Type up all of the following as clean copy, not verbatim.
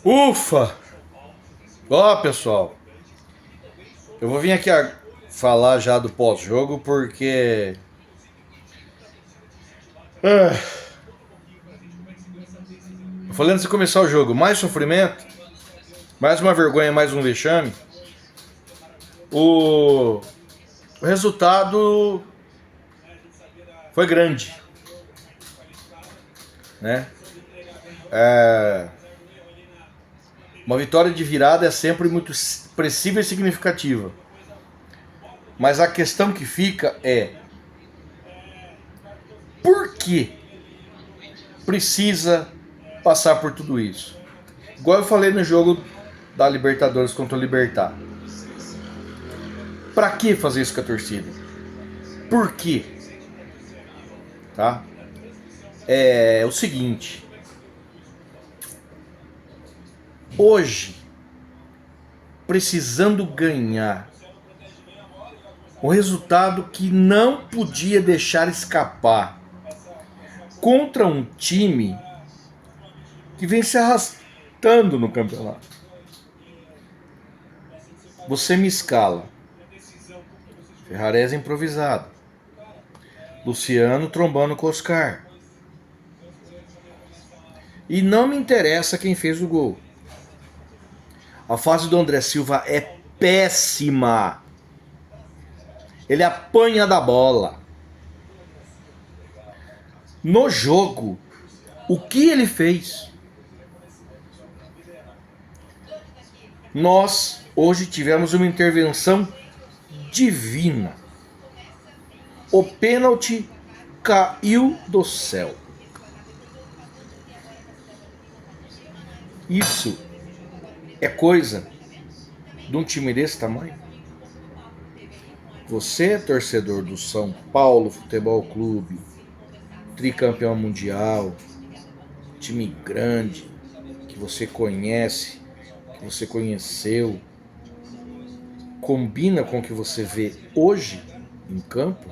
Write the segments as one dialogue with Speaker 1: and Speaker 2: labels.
Speaker 1: Ufa! Ó, pessoal, eu vou vir aqui falar já do pós-jogo porque ah, eu falei antes de começar o jogo, mais sofrimento, mais uma vergonha, mais um vexame. O resultado foi grande, né? Uma vitória de virada é sempre muito expressiva e significativa. Mas a questão que fica é: por que precisa passar por tudo isso? Igual eu falei no jogo da Libertadores contra o Libertad. Pra que fazer isso com a torcida? Por quê? Tá? É o seguinte. Hoje, precisando ganhar o resultado que não podia deixar escapar contra um time que vem se arrastando no campeonato. Você me escala. Ferrarese improvisado. Luciano trombando com Oscar. E não me interessa quem fez o gol. A fase do André Silva é péssima. Ele apanha da bola. No jogo, o que ele fez? Nós hoje tivemos uma intervenção divina. O pênalti caiu do céu. Isso é coisa de um time desse tamanho? Você é torcedor do São Paulo Futebol Clube, tricampeão mundial, time grande, que você conhece, que você conheceu, combina com o que você vê hoje em campo?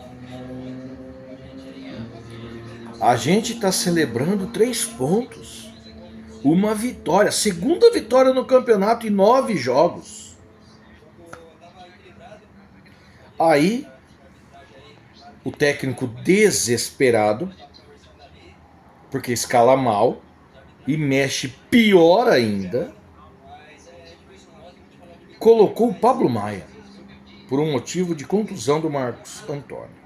Speaker 1: A gente está celebrando 3 pontos, uma vitória, segunda vitória no campeonato em 9 jogos. Aí, o técnico desesperado, porque escala mal e mexe pior ainda, colocou o Pablo Maia por um motivo de contusão do Marcos Antônio.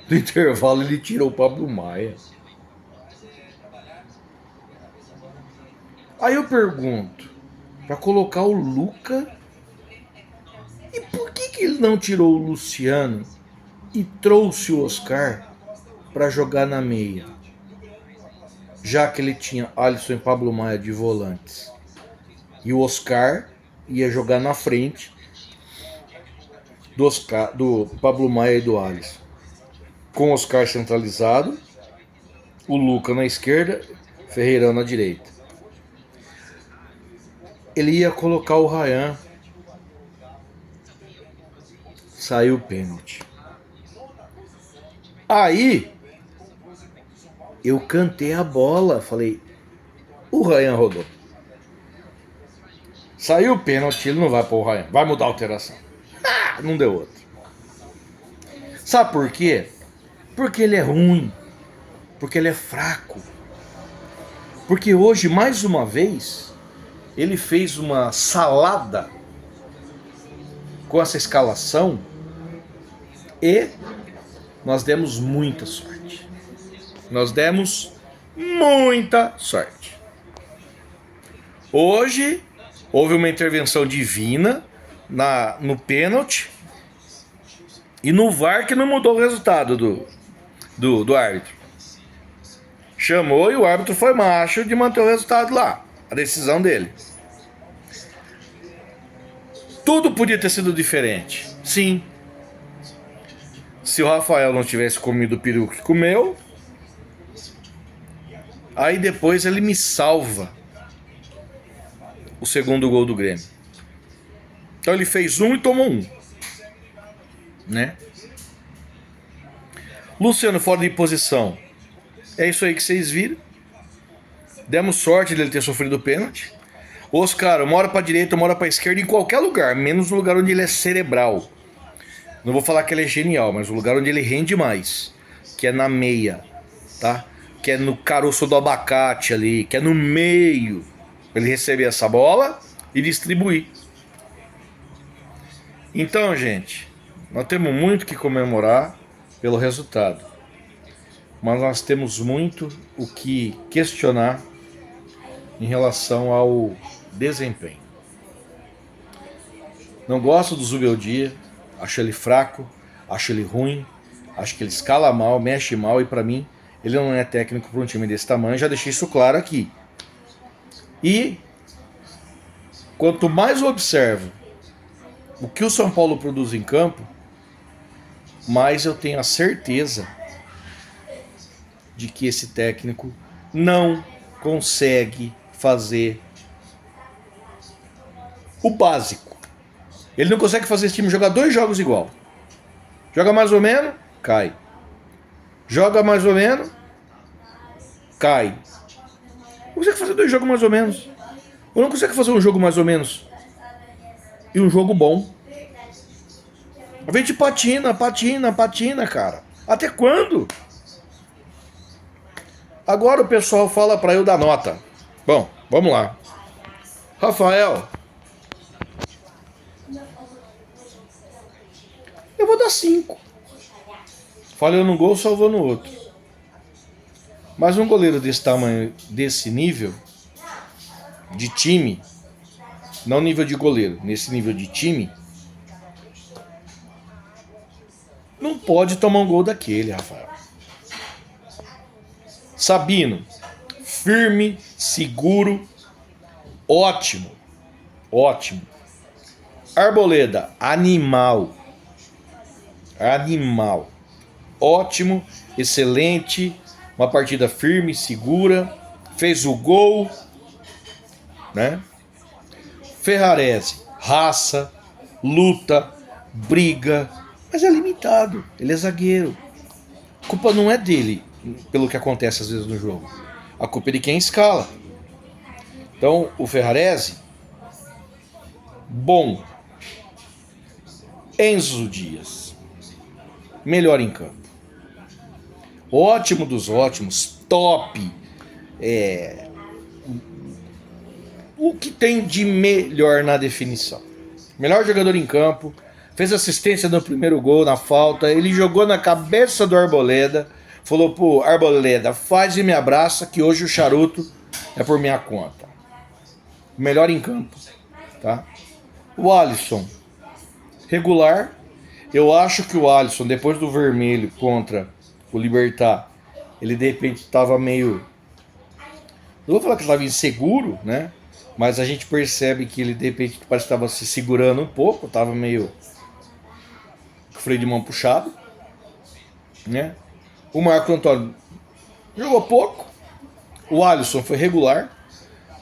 Speaker 1: No intervalo ele tirou o Pablo Maia. Aí eu pergunto, para colocar o Luca, e por que ele não tirou o Luciano e trouxe o Oscar para jogar na meia? Já que ele tinha Alisson e Pablo Maia de volantes. E o Oscar ia jogar na frente do Pablo Maia e do Alisson. Com o Oscar centralizado, o Luca na esquerda, Ferreirão na direita. Ele ia colocar o Ryan. Saiu o pênalti. Aí, eu cantei a bola, falei, o Ryan rodou. Saiu o pênalti, ele não vai pôr o Ryan, vai mudar a alteração. Não deu outro. Sabe por quê? Porque ele é ruim, porque ele é fraco. Porque hoje, mais uma vez, ele fez uma salada com essa escalação e nós demos muita sorte. Nós demos muita sorte. Hoje houve uma intervenção divina no pênalti e no VAR que não mudou o resultado do árbitro. Chamou e o árbitro foi macho de manter o resultado lá. A decisão dele. Tudo podia ter sido diferente. Sim. Se o Rafael não tivesse comido o peru que comeu, aí depois ele me salva o segundo gol do Grêmio. Então ele fez um e tomou um, né? Luciano fora de posição. É isso aí que vocês viram. Demos sorte dele ter sofrido o pênalti. Oscar, uma hora pra direita, uma hora pra esquerda, em qualquer lugar, menos no lugar onde ele é cerebral. Não vou falar que ele é genial, mas o lugar onde ele rende mais, que é na meia, tá? Que é no caroço do abacate ali, que é no meio. Ele receber essa bola e distribuir. Então, gente, nós temos muito que comemorar pelo resultado. Mas nós temos muito o que questionar em relação ao desempenho. Não gosto do Zubeldia, acho ele fraco, acho ele ruim, acho que ele escala mal, mexe mal e para mim ele não é técnico para um time desse tamanho, já deixei isso claro aqui. E quanto mais eu observo o que o São Paulo produz em campo, mais eu tenho a certeza de que esse técnico não consegue fazer o básico. Ele não consegue fazer esse time jogar 2 jogos igual. Joga mais ou menos, cai. Joga mais ou menos, cai. Não consegue fazer 2 jogos mais ou menos. Ou não consegue fazer um jogo mais ou menos e um jogo bom. A gente patina, cara. Até quando? Agora o pessoal fala pra eu dar nota. Bom, vamos lá. Rafael, eu vou dar 5. Falhou num gol, salvou no outro. Mas um goleiro desse tamanho, desse nível de time, não nível de goleiro, nesse nível de time, não pode tomar um gol daquele, Rafael. Sabino, firme, seguro, ótimo, ótimo. Arboleda, animal, ótimo, excelente, uma partida firme, segura, fez o gol, né? Ferrarese, raça, luta, briga, mas é limitado, ele é zagueiro. A culpa não é dele, pelo que acontece às vezes no jogo. A culpa é de quem escala. Então, o Ferrarese, bom. Enzo Dias, melhor em campo. Ótimo dos ótimos, top. O que tem de melhor na definição? Melhor jogador em campo, fez assistência no primeiro gol, na falta, ele jogou na cabeça do Arboleda, falou pro Arboleda, faz e me abraça que hoje o charuto é por minha conta. Melhor em campo, tá? O Alisson, regular. Eu acho que o Alisson, depois do vermelho contra o Libertad, ele de repente estava meio... Não vou falar que estava inseguro, né? Mas a gente percebe que ele de repente parece que estava se segurando um pouco, estava meio com o freio de mão puxado, né? O Marco Antônio jogou pouco, o Alisson foi regular,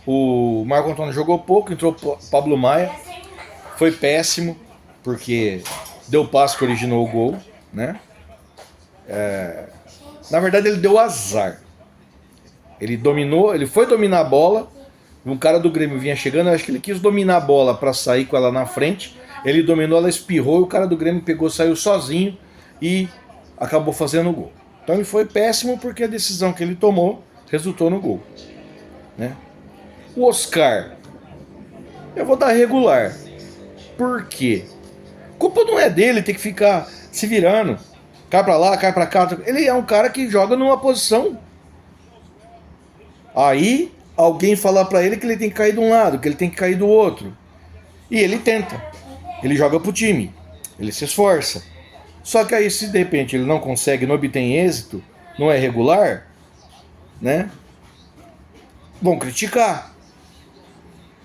Speaker 1: o Marco Antônio jogou pouco, entrou o Pablo Maia, foi péssimo, porque deu passe que originou o gol, né? Na verdade ele deu azar. Ele dominou, ele foi dominar a bola, um cara do Grêmio vinha chegando, eu acho que ele quis dominar a bola para sair com ela na frente, ele dominou, ela espirrou e o cara do Grêmio pegou, saiu sozinho e acabou fazendo o gol. Então ele foi péssimo porque a decisão que ele tomou resultou no gol, né? O Oscar, eu vou dar regular. Por quê? A culpa não é dele ter que ficar se virando, cai pra lá, cai pra cá. Ele é um cara que joga numa posição. Aí alguém falar pra ele que ele tem que cair de um lado, que ele tem que cair do outro. E ele tenta. Ele joga pro time. Ele se esforça. Só que aí se de repente ele não consegue, não obtém êxito, não é regular, né? Vão criticar.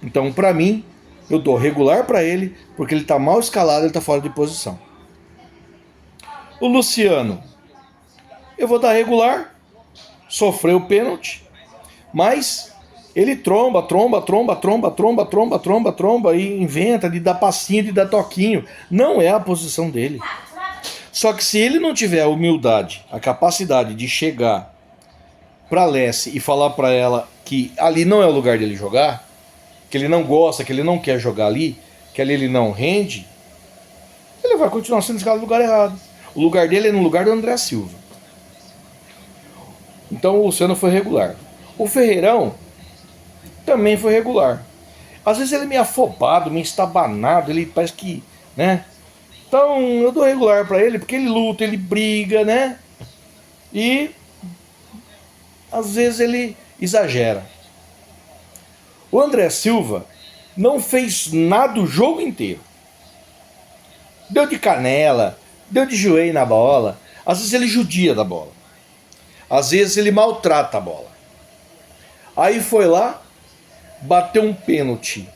Speaker 1: Então pra mim, eu dou regular pra ele, porque ele tá mal escalado, ele tá fora de posição. O Luciano, eu vou dar regular, sofreu o pênalti, mas ele tromba e inventa de dar passinho, de dar toquinho. Não é a posição dele. Só que se ele não tiver a humildade, a capacidade de chegar pra Lessie e falar pra ela que ali não é o lugar dele jogar, que ele não gosta, que ele não quer jogar ali, que ali ele não rende, ele vai continuar sendo escalado no lugar errado. O lugar dele é no lugar do André Silva. Então o Luciano foi regular. O Ferreirão também foi regular. Às vezes ele é meio afobado, meio estabanado, ele parece que, né? Então eu dou regular pra ele, porque ele luta, ele briga, né? E às vezes ele exagera. O André Silva não fez nada o jogo inteiro. Deu de canela, deu de joelho na bola. Às vezes ele judia da bola. Às vezes ele maltrata a bola. Aí foi lá, bateu um pênalti.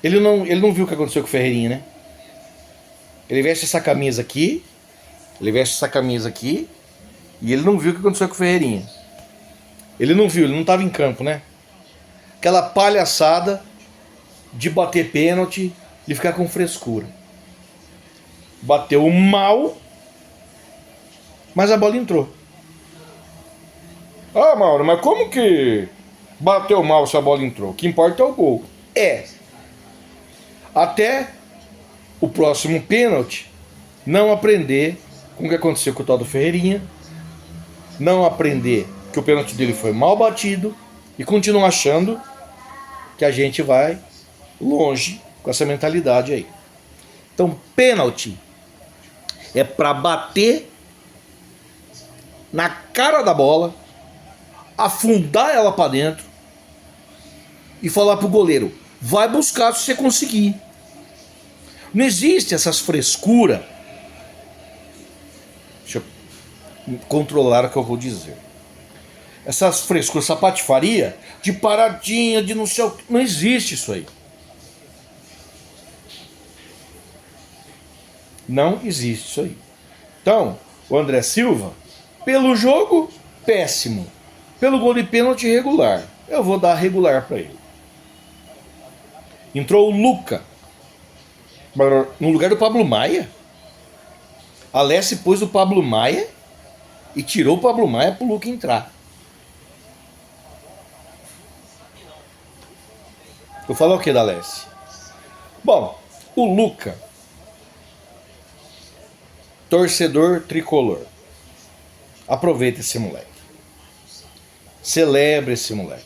Speaker 1: Ele não viu o que aconteceu com o Ferreirinha, né? Ele veste essa camisa aqui, e ele não viu o que aconteceu com o Ferreirinha. Ele não viu, ele não estava em campo, né? Aquela palhaçada de bater pênalti e ficar com frescura. Bateu mal, mas a bola entrou. Ah, Mauro, mas como que bateu mal se a bola entrou? O que importa é o gol. Até o próximo pênalti, não aprender com o que aconteceu com o tal do Ferreirinha, não aprender que o pênalti dele foi mal batido e continuar achando que a gente vai longe com essa mentalidade aí. Então, pênalti é para bater na cara da bola, afundar ela para dentro e falar pro goleiro: vai buscar se você conseguir. Não existe essas frescuras. Deixa eu controlar o que eu vou dizer. Essas frescuras, essa patifaria de paradinha, de não sei o que. Não existe isso aí. Não existe isso aí. Então, o André Silva, pelo jogo, péssimo. Pelo gol de pênalti, regular. Eu vou dar regular para ele. Entrou o Luca no lugar do Pablo Maia. A Alessi pôs o Pablo Maia e tirou o Pablo Maia pro Luca entrar. Eu falo o que da Alessi? Bom, o Luca, torcedor tricolor, aproveita esse moleque. Celebra esse moleque.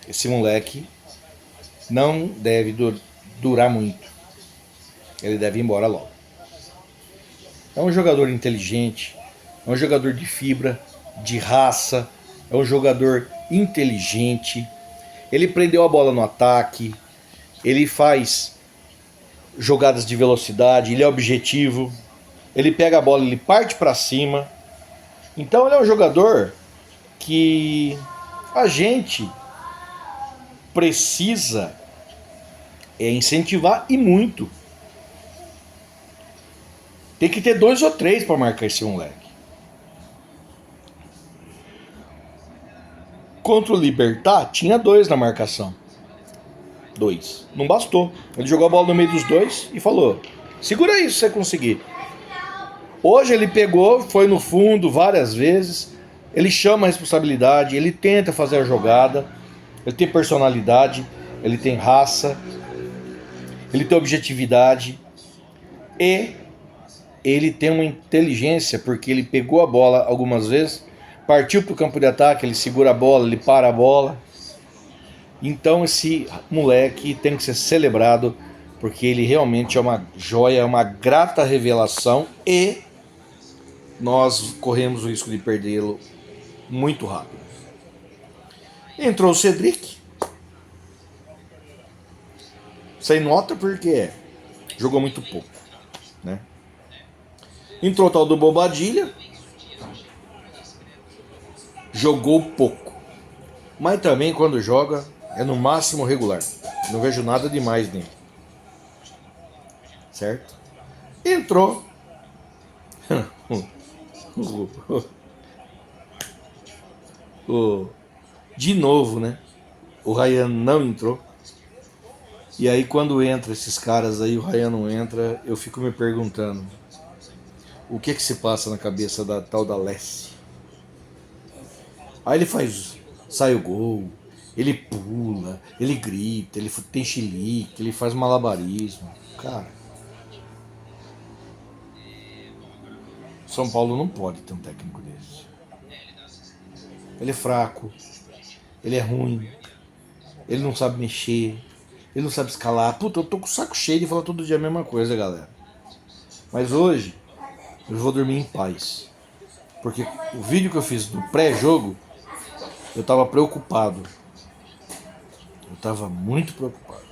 Speaker 1: Esse moleque não deve durar muito. Ele deve ir embora logo. É um jogador inteligente, é um jogador de fibra, de raça, é um jogador inteligente. Ele prendeu a bola no ataque, ele faz jogadas de velocidade, ele é objetivo, ele pega a bola, ele parte para cima. Então ele é um jogador que a gente precisa incentivar e muito. Tem que ter 2 ou 3 para marcar esse moleque. Contra o Libertad, tinha 2 na marcação. 2. Não bastou. Ele jogou a bola no meio dos 2 e falou: segura isso se você conseguir. Hoje ele pegou, foi no fundo várias vezes. Ele chama a responsabilidade, ele tenta fazer a jogada. Ele tem personalidade, ele tem raça, ele tem objetividade e ele tem uma inteligência, porque ele pegou a bola algumas vezes, partiu para o campo de ataque, ele segura a bola, ele para a bola. Então esse moleque tem que ser celebrado, porque ele realmente é uma joia, é uma grata revelação e nós corremos o risco de perdê-lo muito rápido. Entrou o Cedric, sem nota porque jogou muito pouco, né? Entrou o tal do Bobadilha, jogou pouco, mas também quando joga é no máximo regular. Não vejo nada demais nele, certo? Entrou de novo, né? O Ryan não entrou. E aí quando entra esses caras aí, o Ryan não entra, eu fico me perguntando o que se passa na cabeça da tal da Alessi. Aí ele sai o gol, Ele pula, ele grita, ele tem chilique, ele faz malabarismo. Cara, São Paulo não pode ter um técnico desse. Ele é fraco, ele é ruim, ele não sabe mexer, ele não sabe escalar. Puta, eu tô com o saco cheio de falar todo dia a mesma coisa, galera. Mas hoje eu vou dormir em paz. Porque o vídeo que eu fiz do pré-jogo, eu tava preocupado. Eu tava muito preocupado.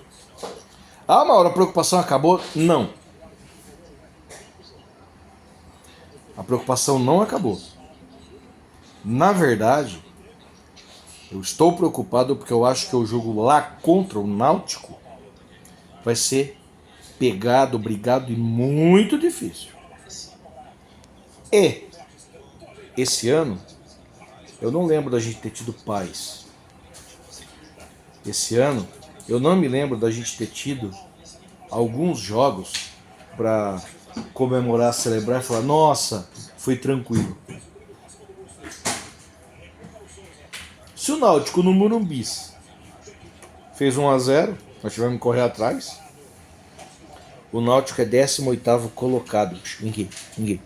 Speaker 1: Ah, Mauro, a preocupação acabou? Não. A preocupação não acabou. Na verdade, eu estou preocupado porque eu acho que o jogo lá contra o Náutico vai ser pegado, brigado e muito difícil. E esse ano, eu não lembro da gente ter tido paz. Esse ano, eu não me lembro da gente ter tido alguns jogos para comemorar, celebrar e falar: nossa, foi tranquilo. Se o Náutico no Morumbi fez 1-0, nós tivemos que correr atrás. O Náutico é 18º colocado. Ninguém.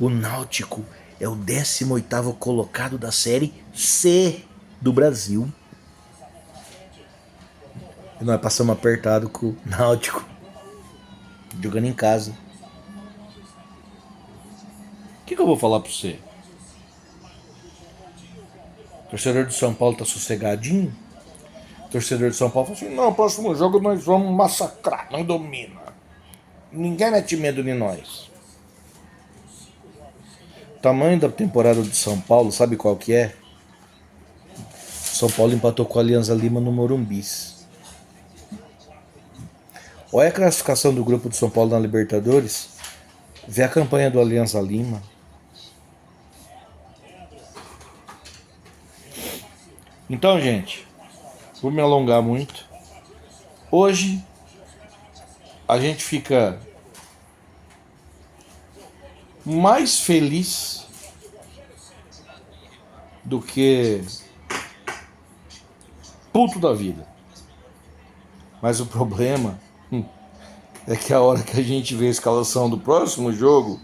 Speaker 1: O Náutico é o 18º colocado da Série C do Brasil. E nós passamos apertado com o Náutico, jogando em casa. O que eu vou falar pra você? O torcedor de São Paulo tá sossegadinho? O torcedor de São Paulo fala assim: não, próximo jogo nós vamos massacrar, não domina. Ninguém mete medo em nós. O tamanho da temporada de São Paulo, sabe qual que é? São Paulo empatou com a Alianza Lima no Morumbi. Olha a classificação do grupo de São Paulo na Libertadores. Vê a campanha do Alianza Lima. Então, gente, vou me alongar muito. Hoje a gente fica mais feliz do que puto da vida. Mas o problema é que a hora que a gente vê a escalação do próximo jogo,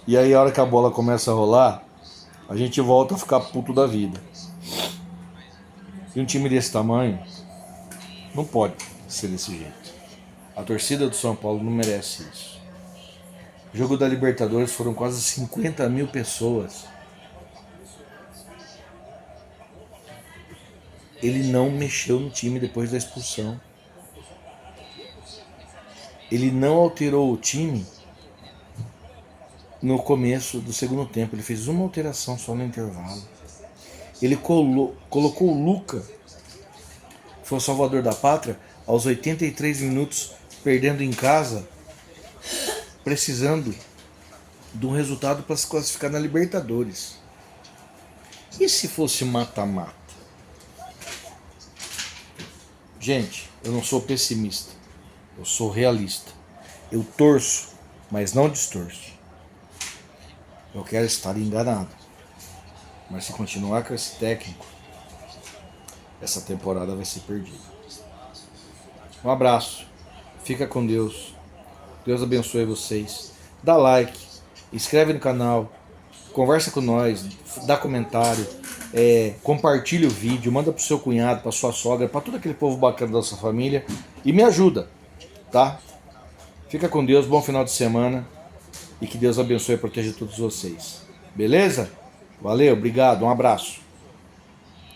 Speaker 1: e aí a hora que a bola começa a rolar, a gente volta a ficar puto da vida. E um time desse tamanho não pode ser desse jeito. A torcida do São Paulo não merece isso. O jogo da Libertadores foram quase 50 mil pessoas. Ele não mexeu no time depois da expulsão. Ele não alterou o time no começo do segundo tempo. Ele fez uma alteração só no intervalo. Ele colocou o Luca, que foi o salvador da pátria, aos 83 minutos, perdendo em casa, precisando de um resultado para se classificar na Libertadores. E se fosse mata-mata? Gente, eu não sou pessimista, eu sou realista. Eu torço, mas não distorço. Eu quero estar enganado. Mas se continuar com esse técnico, essa temporada vai ser perdida. Um abraço. Fica com Deus. Deus abençoe vocês. Dá like, inscreve no canal, conversa com nós, dá comentário, compartilha o vídeo, manda pro seu cunhado, pra sua sogra, pra todo aquele povo bacana da sua família e me ajuda, tá? Fica com Deus, bom final de semana e que Deus abençoe e proteja todos vocês. Beleza? Valeu, obrigado, um abraço.